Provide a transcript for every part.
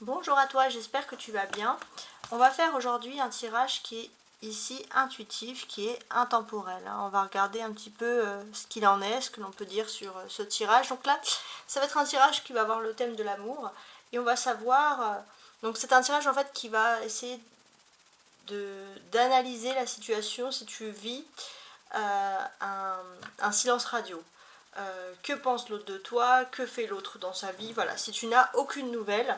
Bonjour à toi, j'espère que tu vas bien. On va faire aujourd'hui un tirage qui est ici intuitif, qui est intemporel. On va regarder un petit peu ce qu'il en est, ce que l'on peut dire sur ce tirage. Donc là, ça va être un tirage qui va avoir le thème de l'amour. Et on va savoir... donc c'est un tirage en fait qui va essayer d'analyser la situation si tu vis un silence radio. Que pense l'autre de toi? Que fait l'autre dans sa vie? Voilà, si tu n'as aucune nouvelle...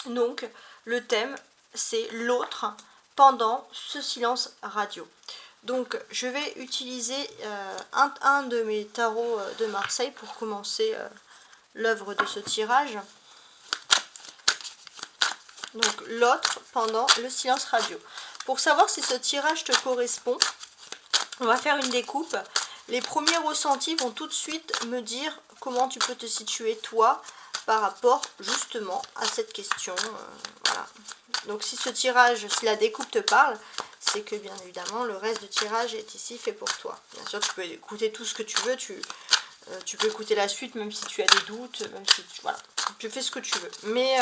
Donc, le thème, c'est l'autre pendant ce silence radio. Donc, je vais utiliser un de mes tarots de Marseille pour commencer l'œuvre de ce tirage. Donc, l'autre pendant le silence radio. Pour savoir si ce tirage te correspond, on va faire une découpe. Les premiers ressentis vont tout de suite me dire comment tu peux te situer toi par rapport justement à cette question. Voilà. Donc si ce tirage, si la découpe te parle, c'est que bien évidemment le reste du tirage est ici fait pour toi. Bien sûr tu peux écouter tout ce que tu veux, tu peux écouter la suite même si tu as des doutes, même si voilà, tu fais ce que tu veux. Mais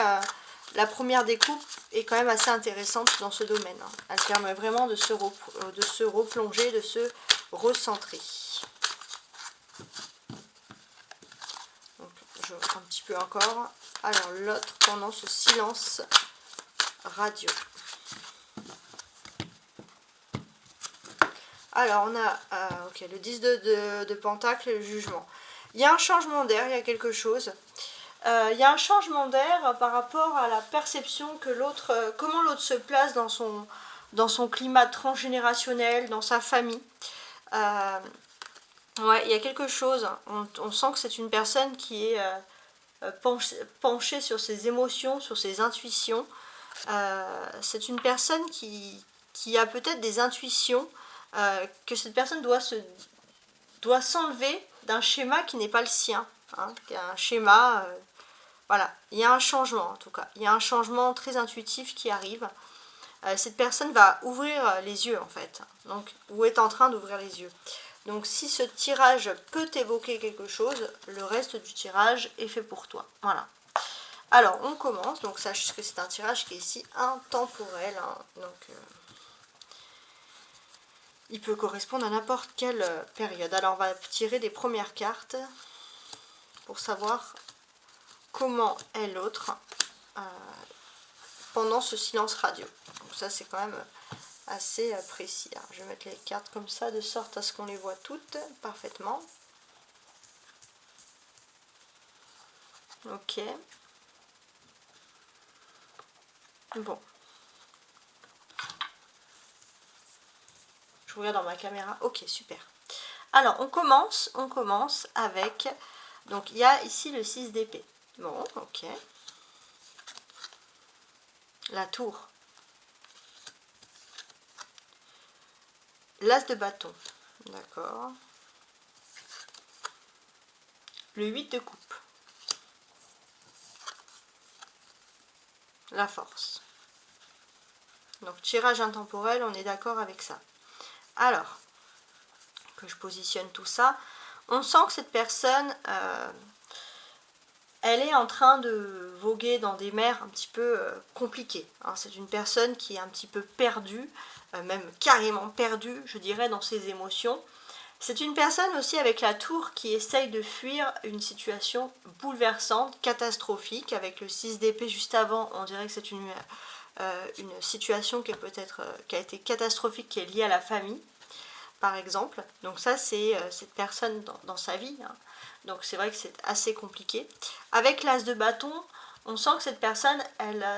la première découpe est quand même assez intéressante dans ce domaine. Elle permet vraiment de se replonger, de se recentrer. Donc, je un petit peu encore. Alors l'autre pendant ce silence radio. Alors on a ok, le 10 de Pentacle et le jugement. Il y a un changement d'air, il y a quelque chose. Il y a un changement d'air par rapport à la perception que l'autre, comment l'autre se place dans son climat transgénérationnel, dans sa famille. Ouais, il y a quelque chose. On sent que c'est une personne qui est penchée sur ses émotions, sur ses intuitions. C'est une personne qui a peut-être des intuitions, que cette personne doit s'enlever d'un schéma qui n'est pas le sien. Un schéma... voilà, il y a un changement en tout cas. Il y a un changement très intuitif qui arrive. Cette personne va ouvrir les yeux en fait. Donc, ou est en train d'ouvrir les yeux. Donc si ce tirage peut évoquer quelque chose, le reste du tirage est fait pour toi. Voilà. Alors on commence, donc sache que c'est un tirage qui est ici intemporel. Donc il peut correspondre à n'importe quelle période. Alors on va tirer les premières cartes pour savoir comment est l'autre pendant ce silence radio. Donc ça c'est quand même assez précis. Alors, je vais mettre les cartes comme ça de sorte à ce qu'on les voit toutes parfaitement. Ok. Bon. Je regarde dans ma caméra. Ok, super. Alors, on commence avec... Donc, il y a ici le 6 d'épée. Bon, ok. La tour. L'as de bâton. D'accord. Le 8 de coupe. La force. Donc, tirage intemporel, on est d'accord avec ça. Alors, que je positionne tout ça, on sent que cette personne, elle est en train de voguer dans des mers un petit peu compliquées. C'est une personne qui est un petit peu perdue, même carrément perdue, je dirais, dans ses émotions. C'est une personne aussi avec la tour qui essaye de fuir une situation bouleversante, catastrophique. Avec le 6 d'épée juste avant, on dirait que c'est une situation qui a été catastrophique, qui est liée à la famille, par exemple. Donc ça, c'est cette personne dans sa vie. Donc c'est vrai que c'est assez compliqué. Avec l'as de bâton, on sent que cette personne,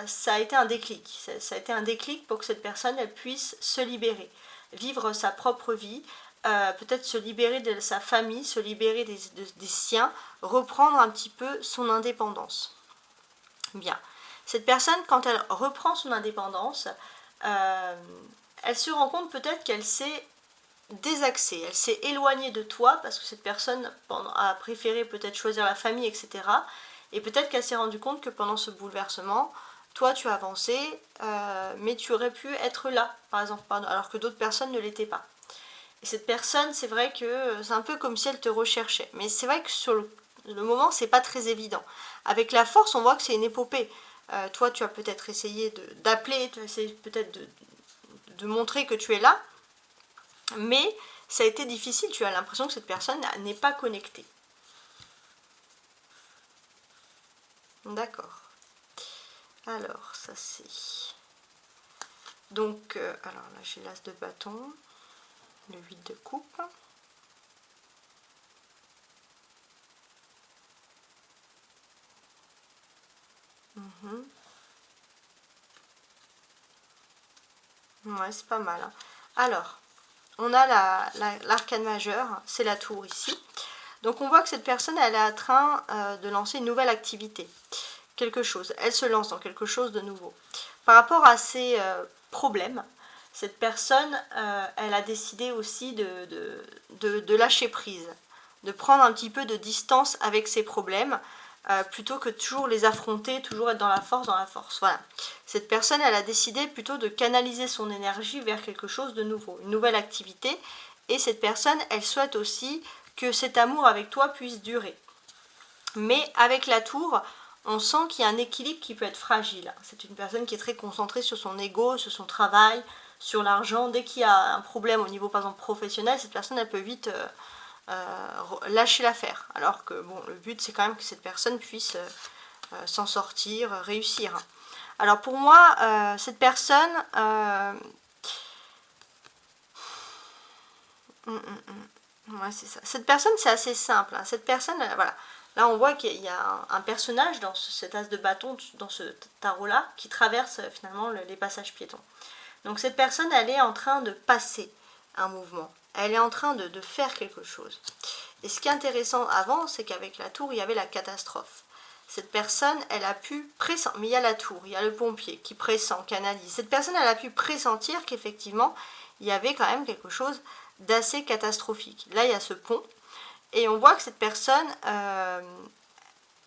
ça a été un déclic. Ça a été un déclic pour que cette personne, elle puisse se libérer, vivre sa propre vie, peut-être se libérer de sa famille, se libérer des siens, reprendre un petit peu son indépendance. Bien. Cette personne, quand elle reprend son indépendance, elle se rend compte peut-être qu'elle s'est désaxée, elle s'est éloignée de toi parce que cette personne a préféré peut-être choisir la famille, etc. Et peut-être qu'elle s'est rendue compte que pendant ce bouleversement, toi tu as avancé, mais tu aurais pu être là, par exemple, alors que d'autres personnes ne l'étaient pas. Et cette personne, c'est vrai que c'est un peu comme si elle te recherchait. Mais c'est vrai que sur le moment, c'est pas très évident. Avec la force, on voit que c'est une épopée. Toi, tu as peut-être essayé d'appeler, tu as essayé peut-être de montrer que tu es là, mais ça a été difficile, tu as l'impression que cette personne n'est pas connectée. D'accord. Alors, ça c'est... Donc, alors là j'ai l'as de bâton, le 8 de coupe. Ouais, c'est pas mal. Hein. Alors, on a l'arcane majeur, c'est la tour ici. Donc on voit que cette personne, elle est en train de lancer une nouvelle activité. Quelque chose. Elle se lance dans quelque chose de nouveau. Par rapport à ses problèmes, cette personne, elle a décidé aussi de lâcher prise. De prendre un petit peu de distance avec ses problèmes. Plutôt que toujours les affronter, toujours être dans la force, Voilà. Cette personne, elle a décidé plutôt de canaliser son énergie vers quelque chose de nouveau, une nouvelle activité. Et cette personne, elle souhaite aussi que cet amour avec toi puisse durer. Mais avec la tour, on sent qu'il y a un équilibre qui peut être fragile. C'est une personne qui est très concentrée sur son ego, sur son travail, sur l'argent. Dès qu'il y a un problème au niveau, par exemple, professionnel, cette personne, elle peut vite... lâcher l'affaire. Alors que bon, le but c'est quand même que cette personne puisse s'en sortir, réussir. Alors pour moi, cette personne... Ouais, c'est ça. Cette personne, c'est assez simple. Hein. Cette personne, voilà. Là, on voit qu'il y a un personnage dans cet as de bâton, dans ce tarot-là, qui traverse finalement les passages piétons. Donc cette personne, elle est en train de passer un mouvement. Elle est en train de faire quelque chose. Et ce qui est intéressant avant, c'est qu'avec la tour, il y avait la catastrophe. Cette personne, elle a pu pressentir, mais il y a la tour, il y a le pompier qui pressent, canalise. Cette personne, elle a pu pressentir qu'effectivement, il y avait quand même quelque chose d'assez catastrophique. Là, il y a ce pont, et on voit que cette personne,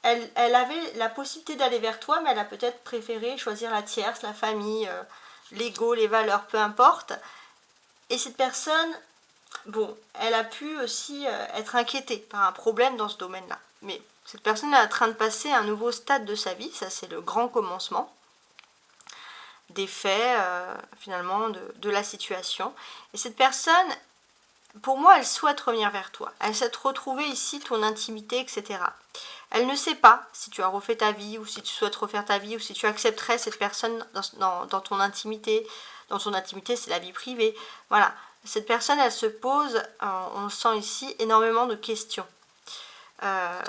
elle avait la possibilité d'aller vers toi, mais elle a peut-être préféré choisir la tierce, la famille, l'ego, les valeurs, peu importe. Et cette personne, bon, elle a pu aussi être inquiétée par un problème dans ce domaine-là. Mais cette personne est en train de passer un nouveau stade de sa vie, ça c'est le grand commencement des faits, finalement, de la situation. Et cette personne, pour moi, elle souhaite revenir vers toi. Elle souhaite retrouver ici ton intimité, etc. Elle ne sait pas si tu as refait ta vie, ou si tu souhaites refaire ta vie, ou si tu accepterais cette personne dans ton intimité. Dans ton intimité, c'est la vie privée. Voilà. Cette personne, elle se pose, on le sent ici, énormément de questions.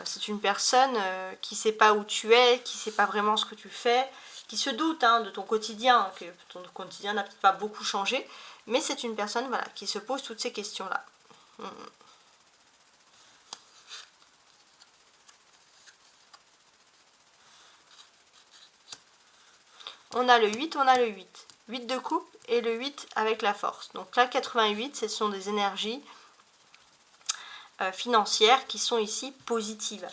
C'est une personne qui ne sait pas où tu es, qui ne sait pas vraiment ce que tu fais, qui se doute de ton quotidien, que ton quotidien n'a peut-être pas beaucoup changé, mais c'est une personne voilà, qui se pose toutes ces questions-là. On a le 8, on a le 8. 8 de coupe et le 8 avec la force. Donc là, 88, ce sont des énergies financières qui sont ici positives.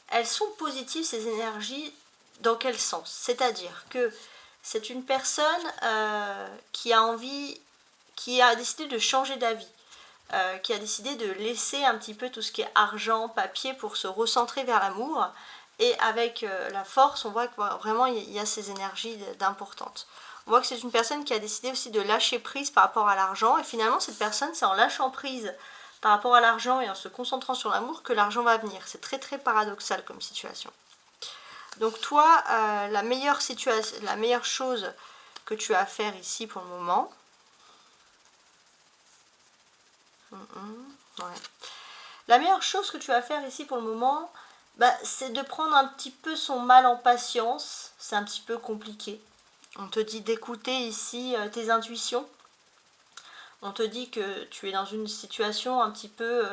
Elles sont positives, ces énergies, dans quel sens? C'est-à-dire que c'est une personne qui a envie, qui a décidé de changer d'avis, qui a décidé de laisser un petit peu tout ce qui est argent, papier pour se recentrer vers l'amour. Et avec la force, on voit que vraiment il y a ces énergies d'importantes. On voit que c'est une personne qui a décidé aussi de lâcher prise par rapport à l'argent. Et finalement, cette personne, c'est en lâchant prise par rapport à l'argent et en se concentrant sur l'amour que l'argent va venir. C'est très très paradoxal comme situation. Donc toi, la meilleure chose que tu as à faire ici pour le moment, ouais. La meilleure chose que tu as à faire ici pour le moment, c'est de prendre un petit peu son mal en patience. C'est un petit peu compliqué. On te dit d'écouter ici tes intuitions. On te dit que tu es dans une situation un petit peu...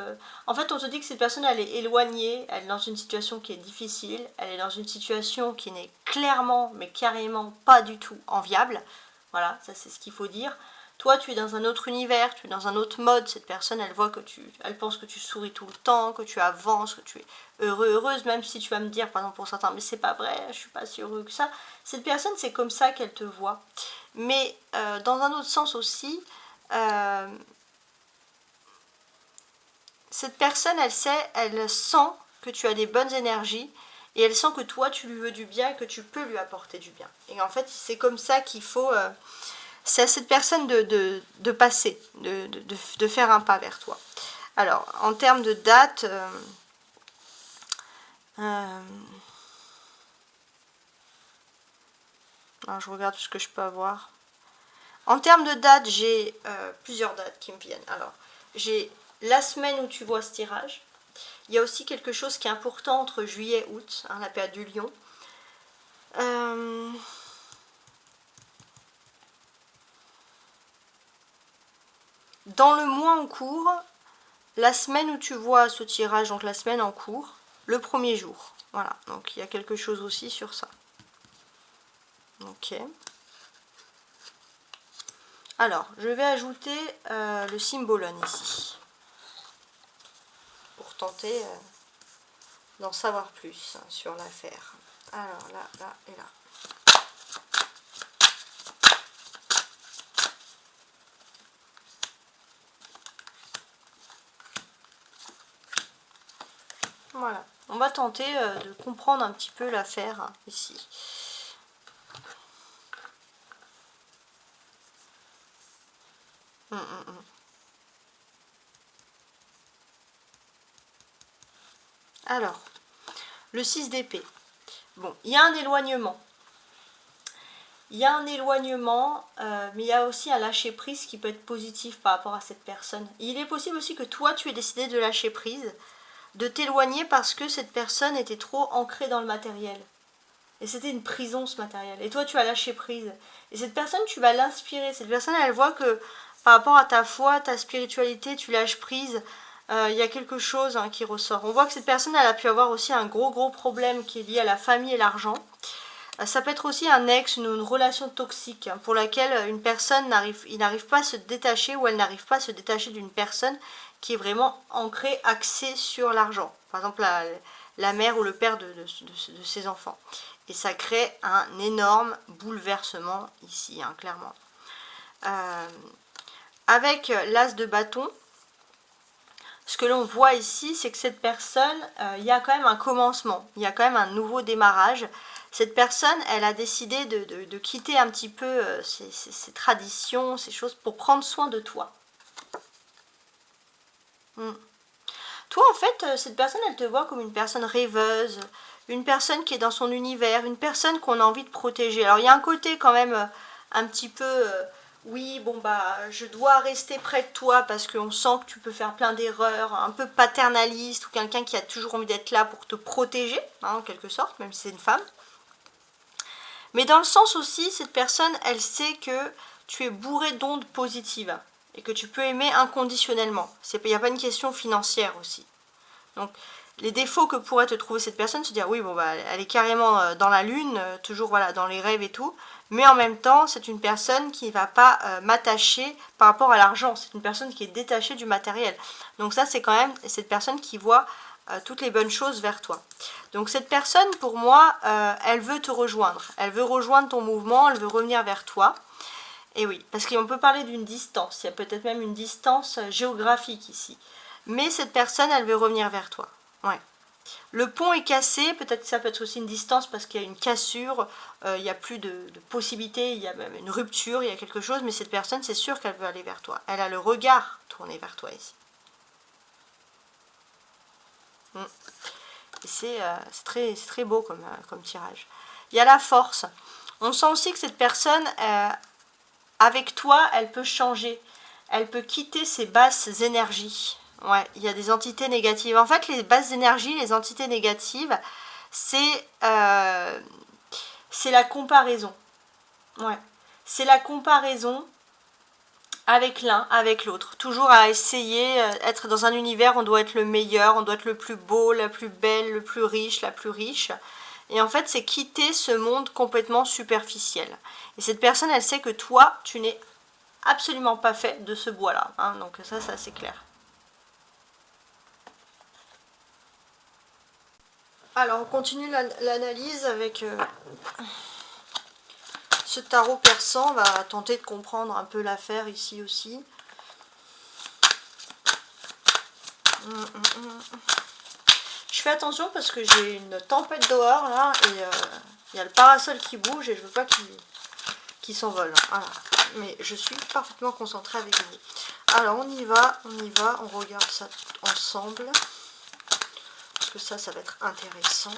En fait, on te dit que cette personne, elle est éloignée, elle est dans une situation qui est difficile, elle est dans une situation qui n'est clairement, mais carrément pas du tout enviable. Voilà, ça c'est ce qu'il faut dire. Toi, tu es dans un autre univers, tu es dans un autre mode. Cette personne, elle voit que elle pense que tu souris tout le temps, que tu avances, que tu es heureux, heureuse, même si tu vas me dire, par exemple pour certains, mais c'est pas vrai, je suis pas si heureux que ça. Cette personne, c'est comme ça qu'elle te voit. Mais dans un autre sens aussi, cette personne, elle sent que tu as des bonnes énergies et elle sent que toi tu lui veux du bien et que tu peux lui apporter du bien. Et en fait c'est comme ça qu'il faut, c'est à cette personne de passer, de faire un pas vers toi. Alors en termes de date, alors, je regarde ce que je peux avoir. En termes de date, j'ai plusieurs dates qui me viennent. Alors j'ai la semaine où tu vois ce tirage. Il y a aussi quelque chose qui est important entre juillet et août, hein, la période du lion. Dans le mois en cours, la semaine où tu vois ce tirage, donc la semaine en cours, le premier jour. Voilà, donc il y a quelque chose aussi sur ça. Ok. Alors, je vais ajouter le symbolone ici. Pour tenter d'en savoir plus sur l'affaire. Alors là, là et là. Voilà, on va tenter de comprendre un petit peu l'affaire ici. Alors, le 6 d'épée. Bon, il y a un éloignement. Il y a un éloignement, mais il y a aussi un lâcher-prise qui peut être positif par rapport à cette personne. Il est possible aussi que toi, tu aies décidé de lâcher prise, de t'éloigner parce que cette personne était trop ancrée dans le matériel. Et c'était une prison, ce matériel. Et toi, tu as lâché prise. Et cette personne, tu vas l'inspirer. Cette personne, elle voit que par rapport à ta foi, ta spiritualité, tu lâches prise. Il y a quelque chose qui ressort. On voit que cette personne, elle a pu avoir aussi un gros problème qui est lié à la famille et l'argent. Ça peut être aussi un ex, une relation toxique pour laquelle une personne n'arrive pas à se détacher, ou elle n'arrive pas à se détacher d'une personne qui est vraiment ancrée, axée sur l'argent. Par exemple, la mère ou le père de ses enfants. Et ça crée un énorme bouleversement ici, clairement. Avec l'as de bâton, ce que l'on voit ici, c'est que cette personne, il y a quand même un commencement, il y a quand même un nouveau démarrage. Cette personne, elle a décidé de quitter un petit peu ses traditions, ces choses, pour prendre soin de toi. Toi, en fait, cette personne, elle te voit comme une personne rêveuse, une personne qui est dans son univers, une personne qu'on a envie de protéger. Alors, il y a un côté quand même un petit peu... oui, bon bah, je dois rester près de toi parce qu'on sent que tu peux faire plein d'erreurs, un peu paternaliste, ou quelqu'un qui a toujours envie d'être là pour te protéger, en quelque sorte, même si c'est une femme. Mais dans le sens aussi, cette personne, elle sait que tu es bourré d'ondes positives et que tu peux aimer inconditionnellement. Il n'y a pas une question financière aussi. Donc, les défauts que pourrait te trouver cette personne, se dire oui, bon, bah, elle est carrément dans la lune, toujours voilà, dans les rêves et tout, mais en même temps, c'est une personne qui ne va pas m'attacher par rapport à l'argent. C'est une personne qui est détachée du matériel. Donc ça, c'est quand même cette personne qui voit toutes les bonnes choses vers toi. Donc cette personne, pour moi, elle veut te rejoindre. Elle veut rejoindre ton mouvement, elle veut revenir vers toi. Et oui, parce qu'on peut parler d'une distance. Il y a peut-être même une distance géographique ici. Mais cette personne, elle veut revenir vers toi. Ouais. Le pont est cassé, peut-être que ça peut être aussi une distance parce qu'il y a une cassure, il n'y a plus de possibilités, il y a même une rupture, il y a quelque chose, mais cette personne, c'est sûr qu'elle veut aller vers toi. Elle a le regard tourné vers toi ici. Et c'est très beau comme tirage. Il y a la force. On sent aussi que cette personne, avec toi, elle peut changer. Elle peut quitter ses basses énergies. Ouais, il y a des entités négatives. En fait, les basses énergies, les entités négatives, c'est la comparaison. Ouais, c'est la comparaison avec l'un, avec l'autre. Toujours à essayer, être dans un univers, on doit être le meilleur, on doit être le plus beau, la plus belle, le plus riche, la plus riche. Et en fait, c'est quitter ce monde complètement superficiel. Et cette personne, elle sait que toi, tu n'es absolument pas fait de ce bois-là. Donc ça c'est clair. Alors, on continue l'analyse avec ce tarot persan. On va tenter de comprendre un peu l'affaire ici aussi. Je fais attention parce que j'ai une tempête dehors là et il y a le parasol qui bouge et je veux pas qu'il s'envole. Voilà. Mais je suis parfaitement concentrée avec vous. Alors on y va, on regarde ça ensemble. Parce que ça va être intéressant.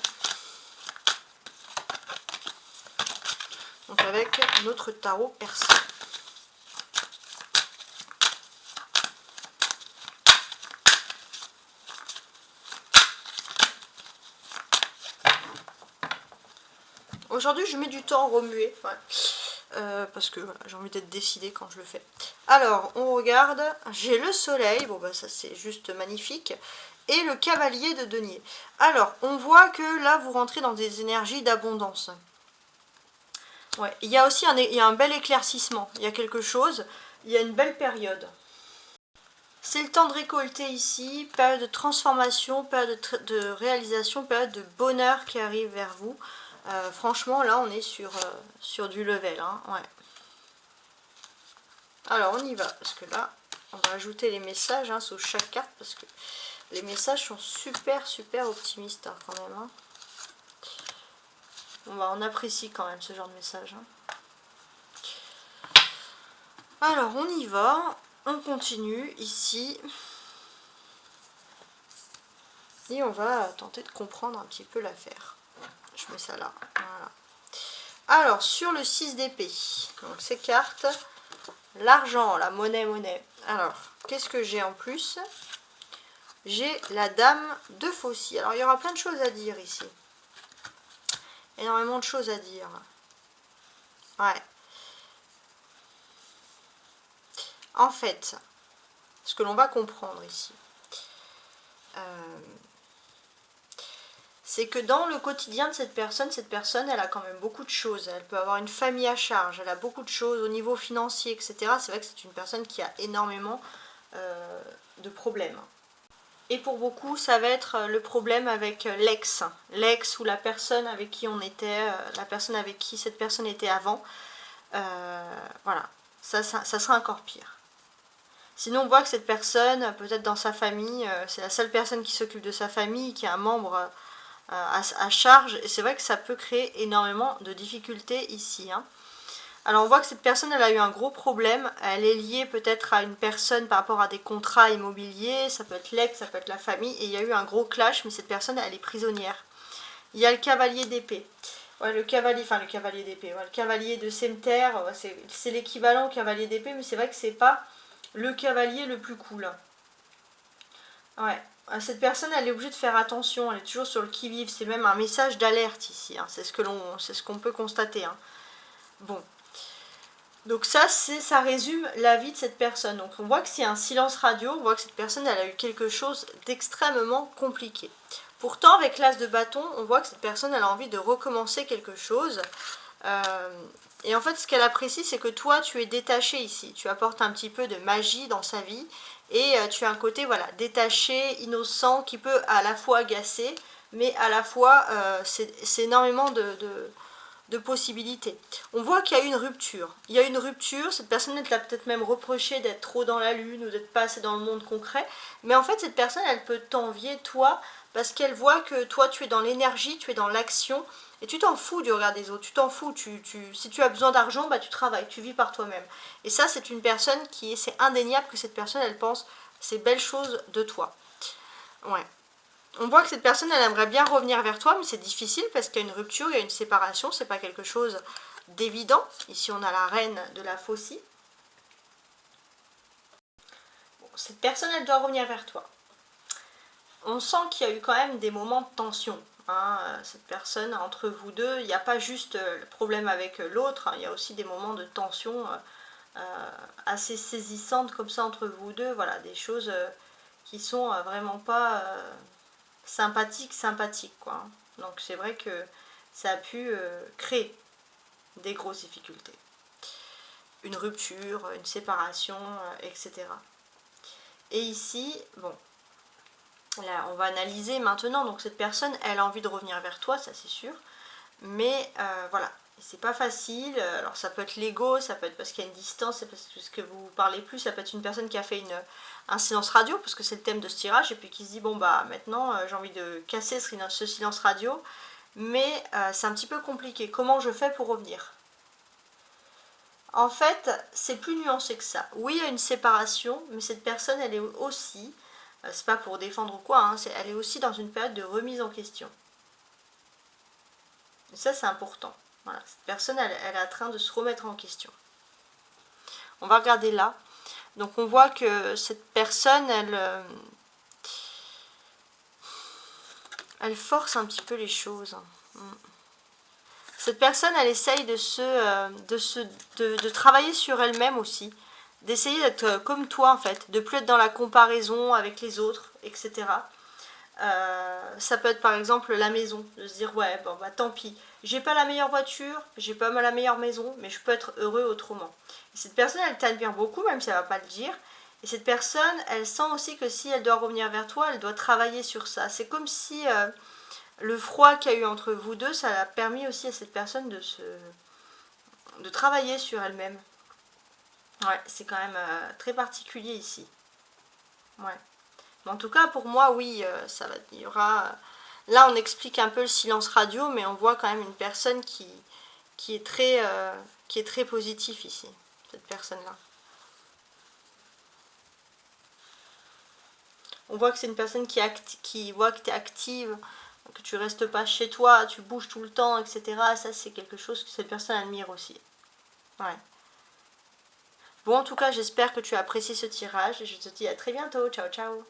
Donc avec notre tarot persan. Aujourd'hui, je mets du temps à remuer, ouais. Parce que voilà, j'ai envie d'être décidée quand je le fais. Alors, on regarde, j'ai le soleil, bon bah ça c'est juste magnifique, et le cavalier de denier. Alors, on voit que là, vous rentrez dans des énergies d'abondance. Ouais, il y a aussi il y a un bel éclaircissement, il y a quelque chose, il y a une belle période. C'est le temps de récolter ici, période de transformation, période de réalisation, période de bonheur qui arrive vers vous. Franchement, là, on est sur du level. Hein, ouais. Alors, on y va. Parce que là, on va ajouter les messages hein, sous chaque carte. Parce que les messages sont super, super optimistes hein, quand même. Hein. Bon, bah, on apprécie quand même ce genre de message. Hein. Alors, on y va. On continue ici. Et on va tenter de comprendre un petit peu l'affaire. Je mets ça là. Voilà. Alors, sur le 6 d'épée, donc ces cartes, l'argent, la monnaie. Alors, qu'est-ce que j'ai en plus? J'ai la dame de faucille. Alors, il y aura plein de choses à dire ici. Énormément de choses à dire. Ouais. En fait, ce que l'on va comprendre ici, c'est que dans le quotidien de cette personne, elle a quand même beaucoup de choses. Elle peut avoir une famille à charge, elle a beaucoup de choses au niveau financier, etc. C'est vrai que c'est une personne qui a énormément de problèmes. Et pour beaucoup, ça va être le problème avec l'ex. L'ex ou la personne avec qui on était, la personne avec qui cette personne était avant. Voilà, ça sera encore pire. Sinon, on voit que cette personne, peut-être dans sa famille, c'est la seule personne qui s'occupe de sa famille, qui a un membre à charge. Et c'est vrai que ça peut créer énormément de difficultés ici. Hein. Alors on voit que cette personne, elle a eu un gros problème. Elle est liée peut-être à une personne par rapport à des contrats immobiliers. Ça peut être l'ex, ça peut être la famille. Et il y a eu un gros clash, mais cette personne, elle est prisonnière. Il y a le cavalier d'épée. Ouais, le cavalier d'épée. Ouais, le cavalier de cimeterre, c'est l'équivalent au cavalier d'épée, mais c'est vrai que c'est pas le cavalier le plus cool. Ouais. Cette personne, elle est obligée de faire attention, elle est toujours sur le qui-vive, c'est même un message d'alerte ici, hein. C'est ce qu'on peut constater. Hein. Bon. Donc ça résume la vie de cette personne. Donc on voit que s'il y a un silence radio, on voit que cette personne, elle a eu quelque chose d'extrêmement compliqué. Pourtant, avec l'as de bâton, on voit que cette personne, elle a envie de recommencer quelque chose. Et en fait, ce qu'elle apprécie, c'est que toi, tu es détaché ici. Tu apportes un petit peu de magie dans sa vie. Et tu as un côté voilà, détaché, innocent, qui peut à la fois agacer, mais à la fois, c'est énormément de possibilités. On voit qu'il y a une rupture. Il y a une rupture, cette personne elle t'a peut-être même reproché d'être trop dans la lune ou d'être pas assez dans le monde concret. Mais en fait, cette personne, elle peut t'envier, toi, parce qu'elle voit que toi, tu es dans l'énergie, tu es dans l'action. Et tu t'en fous du regard des autres, tu t'en fous, si tu as besoin d'argent, bah, tu travailles, tu vis par toi-même. Et ça, c'est une personne c'est indéniable que cette personne, elle pense ces belles choses de toi. Ouais. On voit que cette personne, elle aimerait bien revenir vers toi, mais c'est difficile parce qu'il y a une rupture, il y a une séparation, c'est pas quelque chose d'évident. Ici, on a la reine de la faucille. Bon, cette personne, elle doit revenir vers toi. On sent qu'il y a eu quand même des moments de tension. Hein, cette personne, entre vous deux, il n'y a pas juste le problème avec l'autre, hein, il y a aussi des moments de tension assez saisissantes comme ça entre vous deux, voilà, des choses qui sont vraiment pas sympathiques, quoi. Donc c'est vrai que ça a pu créer des grosses difficultés. Une rupture, une séparation, etc. Et ici, bon, là, on va analyser maintenant, donc cette personne, elle a envie de revenir vers toi, ça c'est sûr, mais voilà, c'est pas facile. Alors ça peut être l'ego, ça peut être parce qu'il y a une distance, c'est parce que vous parlez plus, ça peut être une personne qui a fait un silence radio, parce que c'est le thème de ce tirage, et puis qui se dit bon bah maintenant j'ai envie de casser ce silence radio, mais c'est un petit peu compliqué. Comment je fais pour revenir? En fait, c'est plus nuancé que ça. Oui, il y a une séparation, mais cette personne, elle est aussi, c'est pas pour défendre ou quoi, hein, elle est aussi dans une période de remise en question. Et ça, c'est important. Voilà, cette personne, elle est en train de se remettre en question. On va regarder là. Donc on voit que cette personne, elle force un petit peu les choses. Cette personne, elle essaye de travailler sur elle-même aussi, d'essayer d'être comme toi en fait, de plus être dans la comparaison avec les autres, etc. Ça peut être par exemple la maison, de se dire ouais bon bah tant pis, j'ai pas la meilleure voiture, j'ai pas la meilleure maison, mais je peux être heureux autrement. Et cette personne, elle t'admire beaucoup, même si elle va pas le dire. Et cette personne, elle sent aussi que si elle doit revenir vers toi, elle doit travailler sur ça. C'est comme si le froid qu'il y a eu entre vous deux, ça a permis aussi à cette personne de travailler sur elle-même. Ouais, c'est quand même très particulier ici. Ouais. Mais en tout cas, pour moi, oui, il y aura. Là, on explique un peu le silence radio, mais on voit quand même une personne qui est très positive ici, cette personne-là. On voit que c'est une personne qui voit que tu es active, que tu restes pas chez toi, tu bouges tout le temps, etc. Ça, c'est quelque chose que cette personne admire aussi. Ouais. Bon, en tout cas, j'espère que tu as apprécié ce tirage et je te dis à très bientôt. Ciao, ciao.